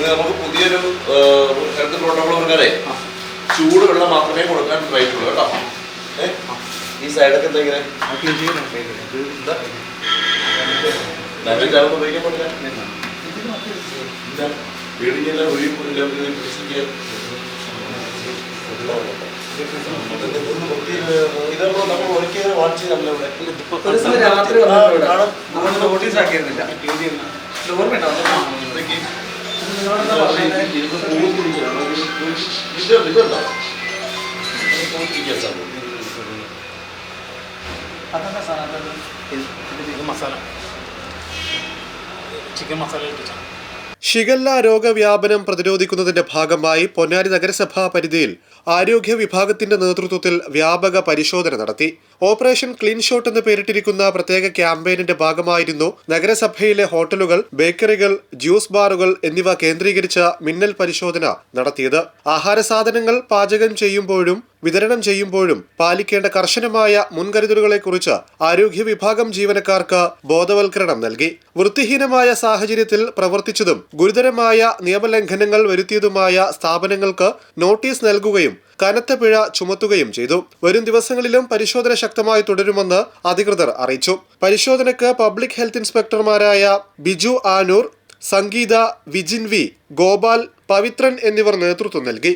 നമുക്ക് പുതിയൊരു health protocol പറഞ്ഞാലേ ചൂട് വെള്ളം മാത്രമേ കൊടുക്കാൻ പറ്റുള്ളൂ കേട്ടോ. ഈ സൈഡൊക്കെ എന്താ ഇങ്ങനെ ഉപയോഗിക്കാൻ പാടില്ല. വീടിനെല്ലാം ഇതപ്പോ നമ്മൾ ഒരിക്കലും വാച്ച് ചെയ്തല്ലോ നോട്ടീസ് ആക്കിയിരുന്നില്ല. മസാല ചിക്കൻ മസാല ഇട്ടിട്ടാണ്. ഷിഗല്ല രോഗവ്യാപനം പ്രതിരോധിക്കുന്നതിന്റെ ഭാഗമായി പൊന്നാനി നഗരസഭാ പരിധിയിൽ ആരോഗ്യ വിഭാഗത്തിന്റെ നേതൃത്വത്തിൽ വ്യാപക പരിശോധന നടത്തി. ഓപ്പറേഷൻ ക്ലീൻ ഷോട്ട് എന്ന് പേരിട്ടിരിക്കുന്ന പ്രത്യേക ക്യാമ്പയിനിന്റെ ഭാഗമായിരുന്നു നഗരസഭയിലെ ഹോട്ടലുകൾ, ബേക്കറികൾ, ജ്യൂസ് ബാറുകൾ എന്നിവ കേന്ദ്രീകരിച്ച മിന്നൽ പരിശോധന നടത്തിയത്. ആഹാര സാധനങ്ങൾ പാചകം ചെയ്യുമ്പോഴും വിതരണം ചെയ്യുമ്പോഴും പാലിക്കേണ്ട കർശനമായ മുൻകരുതലുകളെക്കുറിച്ച് ആരോഗ്യ വിഭാഗം ജീവനക്കാർക്ക് ബോധവൽക്കരണം നൽകി. വൃത്തിഹീനമായ സാഹചര്യത്തിൽ പ്രവർത്തിച്ചതും ഗുരുതരമായ നിയമലംഘനങ്ങൾ വരുത്തിയതുമായ സ്ഥാപനങ്ങൾക്ക് നോട്ടീസ് നൽകുകയും കനത്ത പിഴ ചുമത്തുകയും ചെയ്തു. വരും ദിവസങ്ങളിലും പരിശോധന ശക്തമായി തുടരുമെന്ന് അധികൃതർ അറിയിച്ചു. പരിശോധനയ്ക്ക് പബ്ലിക് ഹെൽത്ത് ഇൻസ്പെക്ടർമാരായ ബിജു ആനൂർ, സംഗീത, വിജിൻ വി, ഗോപാൽ, പവിത്രൻ എന്നിവർ നേതൃത്വം നൽകി.